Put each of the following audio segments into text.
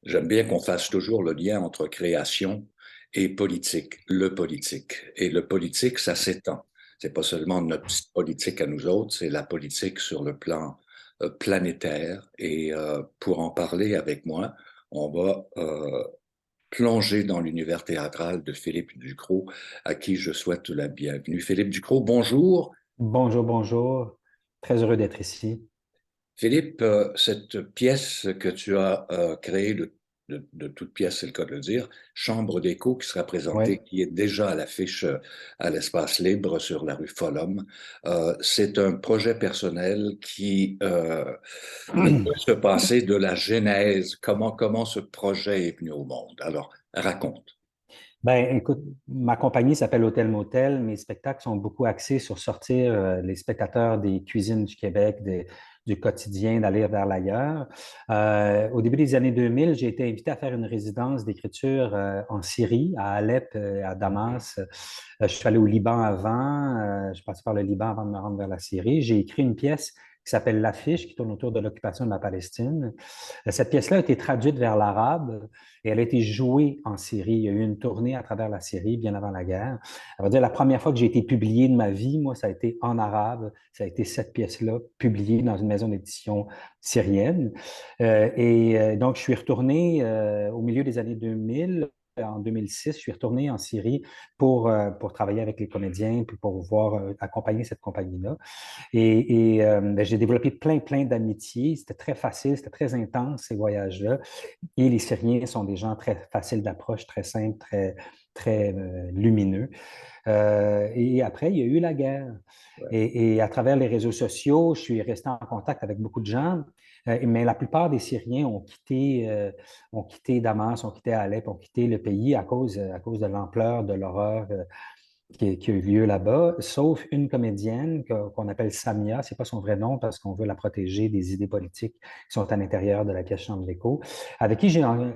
J'aime bien qu'on fasse toujours le lien entre création et politique, le politique. Et le politique, ça s'étend. C'est pas seulement notre petite politique à nous autres, c'est la politique sur le plan planétaire. Et pour en parler avec moi, on va plonger dans l'univers théâtral de Philippe Ducrot, à qui je souhaite la bienvenue. Philippe Ducrot, bonjour. Bonjour, bonjour. Très heureux d'être ici. Philippe, cette pièce que tu as créée de toute pièce, c'est le cas de le dire, Chambre d'écho qui sera présentée, Oui. qui est déjà à l'affiche à l'Espace Libre sur la rue Follum, c'est un projet personnel qui ne peut se passer de la genèse. Comment ce projet est venu au monde? Alors, raconte. Ben, écoute, ma compagnie s'appelle Hôtel Motel. Mes spectacles sont beaucoup axés sur sortir les spectateurs des cuisines du Québec, du quotidien, d'aller vers l'ailleurs. Au début des années 2000, j'ai été invité à faire une résidence d'écriture en Syrie, à Alep, à Damas. Je suis allé au Liban avant. Je passé par le Liban avant de me rendre vers la Syrie. J'ai écrit une pièce qui s'appelle L'Affiche, qui tourne autour de l'occupation de la Palestine. Cette pièce-là a été traduite vers l'arabe et elle a été jouée en Syrie. Il y a eu une tournée à travers la Syrie bien avant la guerre. Ça veut dire la première fois que j'ai été publié de ma vie, moi, ça a été en arabe. Ça a été cette pièce-là publiée dans une maison d'édition syrienne. Donc, je suis retourné au milieu des années 2000. En 2006, je suis retourné en Syrie pour travailler avec les comédiens, puis pour voir accompagner cette compagnie-là. Ben, j'ai développé plein d'amitiés. C'était très facile, c'était très intense, ces voyages-là. Et les Syriens sont des gens très faciles d'approche, très simples, très lumineux. Et après, il y a eu la guerre. Et à travers les réseaux sociaux, je suis resté en contact avec beaucoup de gens, mais la plupart des Syriens ont quitté Damas, ont quitté Alep, ont quitté le pays à cause de l'ampleur de l'horreur qui a eu lieu là-bas, sauf une comédienne qu'on appelle Samia. C'est pas son vrai nom parce qu'on veut la protéger des idées politiques qui sont à l'intérieur de la pièce Chambre d'écho.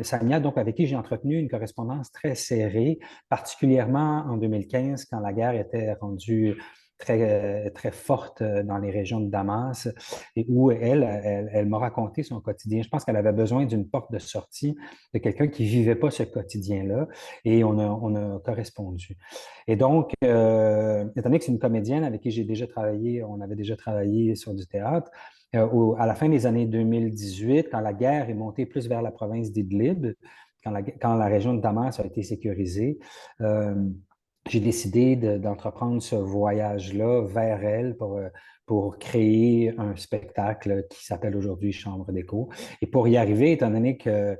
Samia, donc, avec qui j'ai entretenu une correspondance très serrée, particulièrement en 2015, quand la guerre était rendue très forte dans les régions de Damas et où elle m'a raconté son quotidien. Je pense qu'elle avait besoin d'une porte de sortie, de quelqu'un qui vivait pas ce quotidien-là et on a correspondu. Et donc, étant donné que c'est une comédienne avec qui j'ai déjà travaillé, on avait déjà travaillé sur du théâtre, à la fin des années 2018, quand la guerre est montée plus vers la province d'Idlib, quand la région de Damas a été sécurisée, euh, j'ai décidé d'entreprendre ce voyage-là vers elle pour créer un spectacle qui s'appelle aujourd'hui Chambre d'écho. Et pour y arriver, étant donné que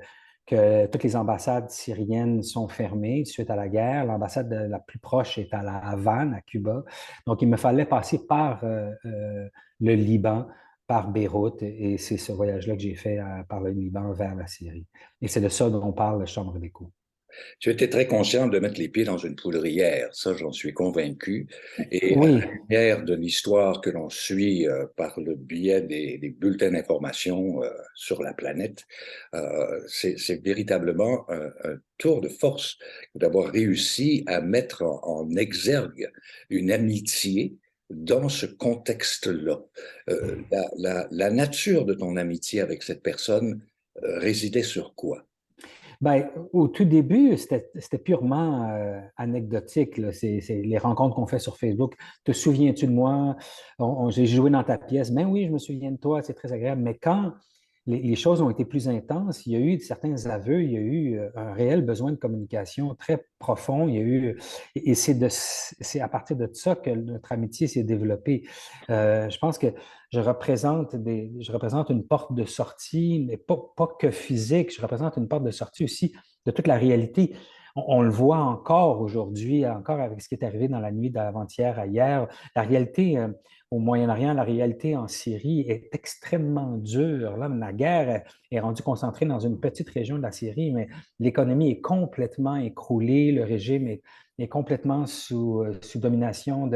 toutes les ambassades syriennes sont fermées suite à la guerre. L'ambassade la plus proche est à la Havane, à Cuba. Donc, il me fallait passer par le Liban, par Beyrouth, et c'est ce voyage-là que j'ai fait par le Liban vers la Syrie. Et c'est de ça dont on parle, Chambre d'écho. Tu étais très conscient de mettre les pieds dans une poudrière, ça j'en suis convaincu. Et à Oui, la lumière de l'histoire que l'on suit par le biais des bulletins d'information sur la planète, c'est véritablement un tour de force d'avoir réussi à mettre en exergue une amitié dans ce contexte-là. La nature de ton amitié avec cette personne résidait sur quoi? ben, au tout début, c'était purement anecdotique, là. C'est les rencontres qu'on fait sur Facebook. Te souviens-tu de moi? J'ai joué dans ta pièce. Ben oui, je me souviens de toi, c'est très agréable. Mais quand les choses ont été plus intenses, il y a eu certains aveux, il y a eu un réel besoin de communication très profond. Il y a eu, et c'est à partir de ça que notre amitié s'est développée. Je pense que je représente une porte de sortie, mais pas que physique, je représente une porte de sortie aussi de toute la réalité. On le voit encore aujourd'hui, encore avec ce qui est arrivé dans la nuit d'avant-hier à hier. La réalité au Moyen-Orient, la réalité en Syrie est extrêmement dure. Là, la guerre est rendue concentrée dans une petite région de la Syrie, mais l'économie est complètement écroulée, le régime est complètement sous domination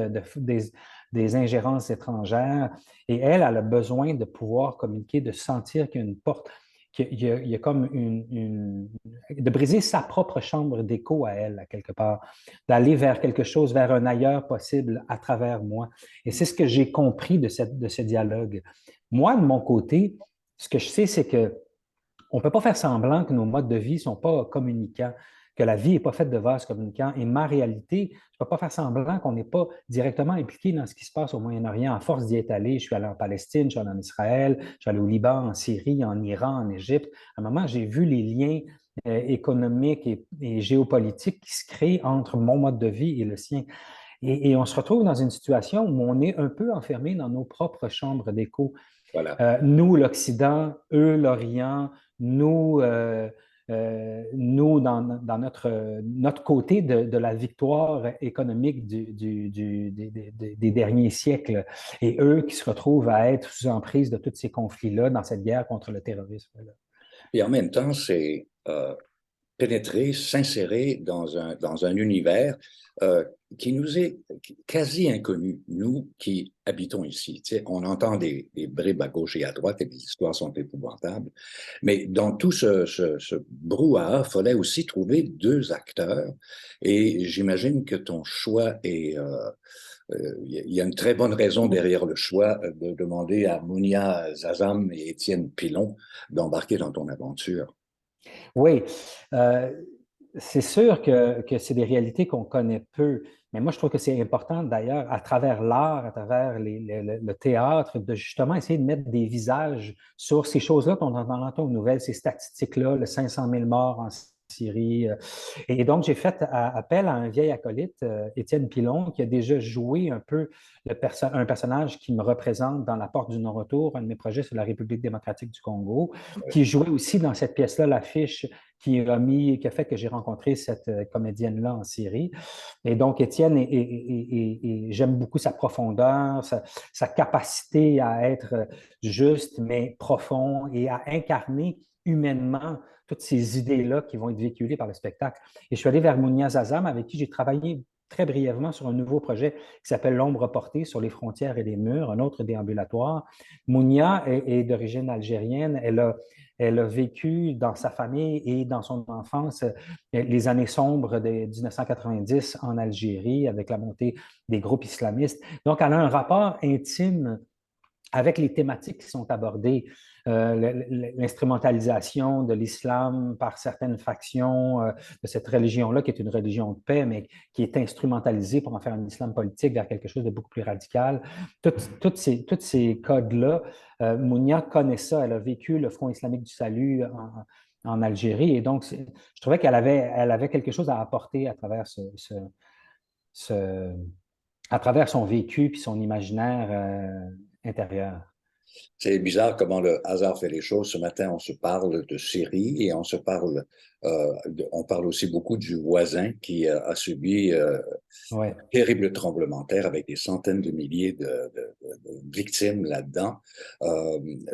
des ingérences étrangères. Et elle a besoin de pouvoir communiquer, de sentir qu'il y a une porte, qu'il y a comme de briser sa propre chambre d'écho à elle, à quelque part, d'aller vers quelque chose, vers un ailleurs possible à travers moi. Et c'est ce que j'ai compris de ce dialogue. Moi, de mon côté, ce que je sais, c'est que on ne peut pas faire semblant que nos modes de vie ne sont pas communicants, que la vie n'est pas faite de vases communicants. Et ma réalité, je ne peux pas faire semblant qu'on n'est pas directement impliqué dans ce qui se passe au Moyen-Orient. À force d'y être allé, je suis allé en Palestine, je suis allé en Israël, je suis allé au Liban, en Syrie, en Iran, en Égypte. À un moment, j'ai vu les liens économiques et géopolitiques qui se créent entre mon mode de vie et le sien. Et on se retrouve dans une situation où on est un peu enfermé dans nos propres chambres d'écho. Voilà. Nous, l'Occident, eux, l'Orient, nous, nous dans notre côté de la victoire économique des derniers siècles, et eux qui se retrouvent à être sous emprise de tous ces conflits-là dans cette guerre contre le terrorisme. Et en même temps, c'est pénétrer, s'insérer dans un univers qui nous est quasi inconnu, nous qui habitons ici. Tu sais, on entend des bribes à gauche et à droite et les histoires sont épouvantables, mais dans tout ce brouhaha, il fallait aussi trouver deux acteurs et j'imagine que ton choix est... il y a une très bonne raison derrière le choix de demander à Mounia Zazam et Étienne Pilon d'embarquer dans ton aventure. Oui, euh, c'est sûr que c'est des réalités qu'on connaît peu, mais moi je trouve que c'est important d'ailleurs à travers l'art, à travers le théâtre, de justement essayer de mettre des visages sur ces choses-là qu'on entend aux nouvelles, ces statistiques-là, le 500 000 morts en Syrie. Et donc, j'ai fait appel à un vieil acolyte, Étienne Pilon, qui a déjà joué un peu un personnage qui me représente dans La Porte du Non-Retour, un de mes projets sur la République démocratique du Congo, qui jouait aussi dans cette pièce-là, l'affiche qui a fait que j'ai rencontré cette comédienne-là en Syrie. Et donc, Étienne, j'aime beaucoup sa profondeur, sa capacité à être juste, mais profond et à incarner humainement toutes ces idées-là qui vont être véhiculées par le spectacle. Et je suis allé vers Mounia Zazam, avec qui j'ai travaillé très brièvement sur un nouveau projet qui s'appelle L'ombre portée sur les frontières et les murs, un autre déambulatoire. Mounia est d'origine algérienne. Elle a vécu dans sa famille et dans son enfance les années sombres de 1990 en Algérie avec la montée des groupes islamistes. Donc, elle a un rapport intime avec les thématiques qui sont abordées, l'instrumentalisation de l'islam par certaines factions de cette religion-là, qui est une religion de paix, mais qui est instrumentalisée pour en faire un islam politique vers quelque chose de beaucoup plus radical. Tous ces codes-là, Mounia connaît ça, elle a vécu le Front islamique du salut en Algérie, et donc je trouvais elle avait quelque chose à apporter à travers ce à travers son vécu puis son imaginaire intérieur. C'est bizarre comment le hasard fait les choses. Ce matin, on se parle de Syrie et on parle aussi beaucoup du voisin qui a subi un Ouais. terrible tremblement de terre avec des centaines de milliers de victimes là-dedans.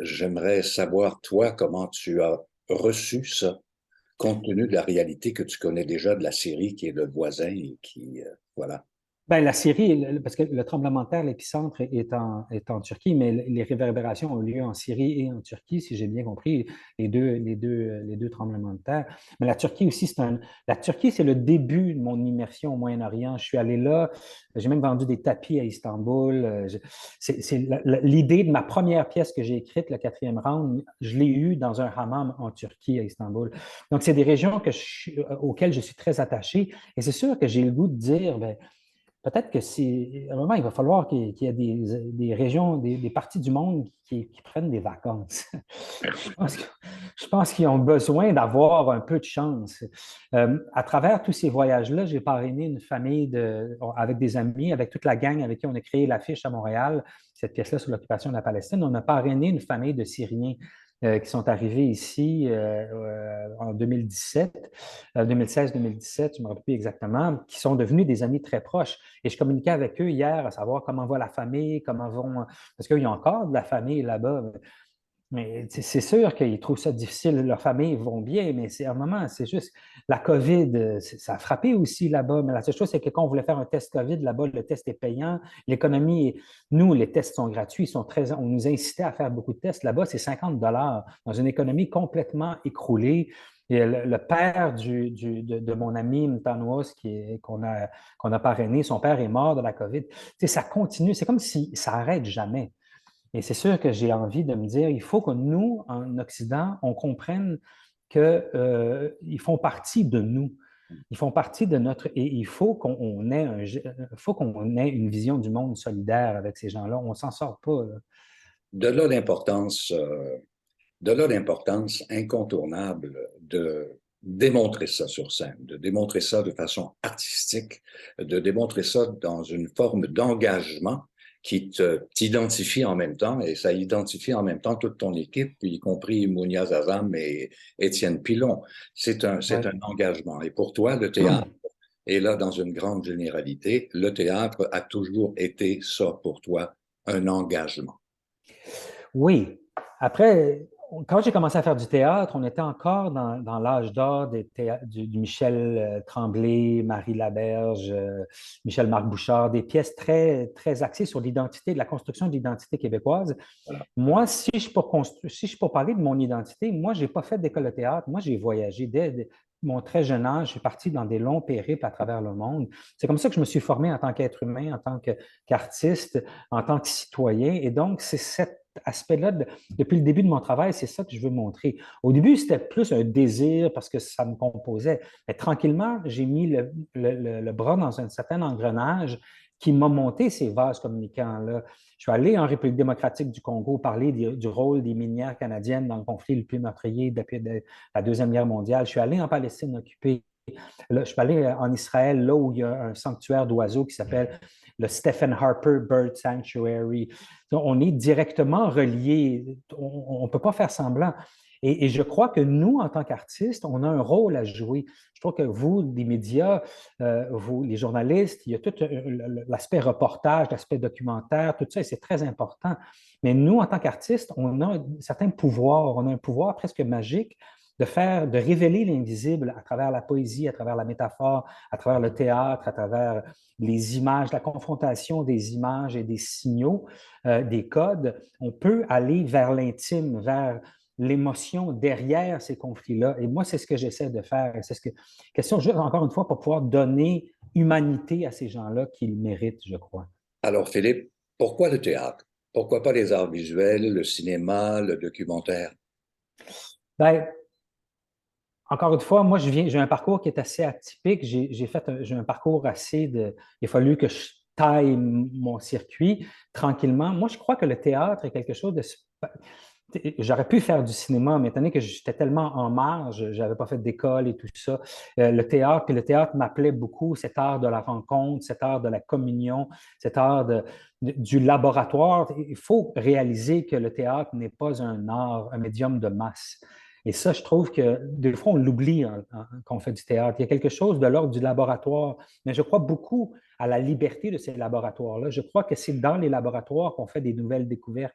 J'aimerais savoir, toi, comment tu as reçu ça, compte tenu de la réalité que tu connais déjà de la Syrie, qui est le voisin et qui, voilà. Ben, la Syrie, parce que le tremblement de terre, l'épicentre est en Turquie, mais les réverbérations ont lieu en Syrie et en Turquie, si j'ai bien compris, les deux tremblements de terre. Mais la Turquie aussi, la Turquie, c'est le début de mon immersion au Moyen-Orient. Je suis allé là, j'ai même vendu des tapis à Istanbul. C'est l'idée de ma première pièce que j'ai écrite, le quatrième round, je l'ai eue dans un hammam en Turquie, à Istanbul. Donc, c'est des régions auxquelles je suis très attaché. Et c'est sûr que j'ai le goût de dire, ben, peut-être que c'est, à un moment, il va falloir qu'il y ait des régions, des parties du monde qui prennent des vacances. Je pense, que- je pense qu'ils ont besoin d'avoir un peu de chance. À travers tous ces voyages-là, j'ai parrainé une famille avec des amis, avec toute la gang avec qui on a créé l'affiche à Montréal, cette pièce-là sur l'occupation de la Palestine. On a parrainé une famille de Syriens qui sont arrivés ici en 2017, 2016-2017, je ne me rappelle plus exactement, qui sont devenus des amis très proches. Et je communiquais avec eux hier à savoir comment va la famille, comment vont... Parce qu'ils ont encore de la famille là-bas. Mais c'est sûr qu'ils trouvent ça difficile. Leurs familles vont bien, mais c'est à un moment, c'est juste la COVID, ça a frappé aussi là-bas. Mais la seule chose, c'est que quand on voulait faire un test COVID là-bas, le test est payant. L'économie, nous, les tests sont gratuits, on nous incitait à faire beaucoup de tests. Là-bas, c'est 50 $ dans une économie complètement écroulée. Et le père de mon ami Mtanouos, qu'on a parrainé, son père est mort de la COVID. Tu sais, ça continue. C'est comme si ça n'arrête jamais. Et c'est sûr que j'ai envie de me dire, il faut que nous, en Occident, on comprenne qu'ils font partie de nous. Ils font partie de notre... Et il faut qu'on ait, faut qu'on ait une vision du monde solidaire avec ces gens-là. On ne s'en sort pas, là. De là l'importance, de là l'importance incontournable de démontrer ça sur scène, de démontrer ça de façon artistique, de démontrer ça dans une forme d'engagement qui t'identifie en même temps, et ça identifie en même temps toute ton équipe, y compris Mounia Zazam et Étienne Pilon. C'est Ouais. un engagement. Et pour toi, le théâtre, et là, dans une grande généralité, le théâtre a toujours été ça pour toi, un engagement. Oui. Après, quand j'ai commencé à faire du théâtre, on était encore dans l'âge d'or du Michel Tremblay, Marie Laberge, Michel-Marc Bouchard, des pièces très, très axées sur l'identité, de la construction de l'identité québécoise. Voilà. Moi, si je suis pour parler de mon identité, moi, je n'ai pas fait d'école de théâtre. Moi, j'ai voyagé dès mon très jeune âge. Je suis parti dans des longs périples à travers le monde. C'est comme ça que je me suis formé en tant qu'être humain, en tant qu'artiste, en tant que citoyen. Et donc, c'est cet aspect-là, depuis le début de mon travail, c'est ça que je veux montrer. Au début, c'était plus un désir parce que ça me composait. Mais tranquillement, j'ai mis le bras dans un certain engrenage qui m'a monté ces vases communicants-là. Je suis allé en République démocratique du Congo parler du rôle des minières canadiennes dans le conflit le plus meurtrier depuis la Deuxième Guerre mondiale. Je suis allé en Palestine occupée. Là, je suis allé en Israël, là où il y a un sanctuaire d'oiseaux qui s'appelle le Stephen Harper Bird Sanctuary. Donc, on est directement reliés. On ne peut pas faire semblant. Et je crois que nous, en tant qu'artistes, on a un rôle à jouer. Je trouve que vous, les médias, vous, les journalistes, il y a tout l'aspect reportage, l'aspect documentaire, tout ça, et c'est très important. Mais nous, en tant qu'artistes, on a un certain pouvoir, on a un pouvoir presque magique de révéler l'invisible à travers la poésie, à travers la métaphore, à travers le théâtre, à travers les images, la confrontation des images et des signaux, des codes. On peut aller vers l'intime, vers l'émotion derrière ces conflits-là. Et moi, c'est ce que j'essaie de faire. C'est question, juste encore une fois, pour pouvoir donner humanité à ces gens-là qu'ils méritent, je crois. Alors, Philippe, pourquoi le théâtre? Pourquoi pas les arts visuels, le cinéma, le documentaire? Ben, encore une fois, moi, j'ai un parcours qui est assez atypique. J'ai un parcours il a fallu que je taille mon circuit tranquillement. Moi, je crois que le théâtre est quelque chose de... J'aurais pu faire du cinéma, mais étant donné que j'étais tellement en marge, je n'avais pas fait d'école et tout ça. Le théâtre m'appelait beaucoup, cet art de la rencontre, cet art de la communion, cet art du laboratoire. Il faut réaliser que le théâtre n'est pas un art, un médium de masse. Et ça, je trouve que des fois, on l'oublie quand on fait du théâtre. Il y a quelque chose de l'ordre du laboratoire, mais je crois beaucoup à la liberté de ces laboratoires-là. Je crois que c'est dans les laboratoires qu'on fait des nouvelles découvertes.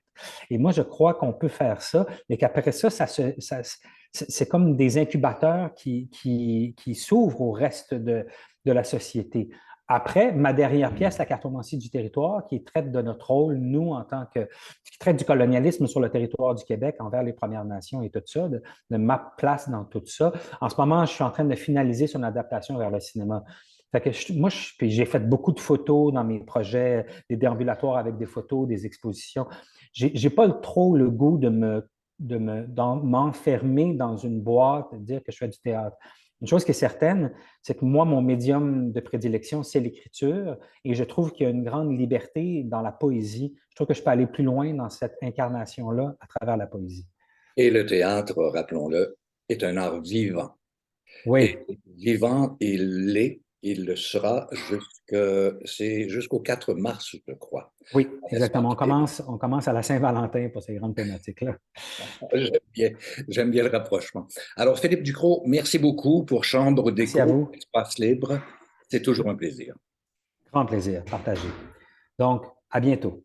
Et moi, je crois qu'on peut faire ça, mais qu'après ça, c'est comme des incubateurs qui s'ouvrent au reste de la société. Après, ma dernière pièce, La cartomancie du territoire, qui traite de notre rôle, nous, qui traite du colonialisme sur le territoire du Québec envers les Premières Nations et tout ça, de ma place dans tout ça. En ce moment, je suis en train de finaliser son adaptation vers le cinéma. Fait que puis j'ai fait beaucoup de photos dans mes projets, des déambulatoires avec des photos, des expositions. J'ai pas trop le goût m'enfermer dans une boîte et dire que je fais du théâtre. Une chose qui est certaine, c'est que moi, mon médium de prédilection, c'est l'écriture, et je trouve qu'il y a une grande liberté dans la poésie. Je trouve que je peux aller plus loin dans cette incarnation-là à travers la poésie. Et le théâtre, rappelons-le, est un art vivant. Et Oui, vivant, il l'est, il le sera c'est jusqu'au 4 mars, je crois. oui, Laisse-moi exactement. te dire. On commence à la Saint-Valentin pour ces grandes thématiques-là. J'aime bien, j'aime bien le rapprochement. Alors, Philippe Ducrot, merci beaucoup pour Chambre Merci à d'écho, vous. espace libre. C'est toujours un plaisir. Grand plaisir, partagé. Donc, à bientôt.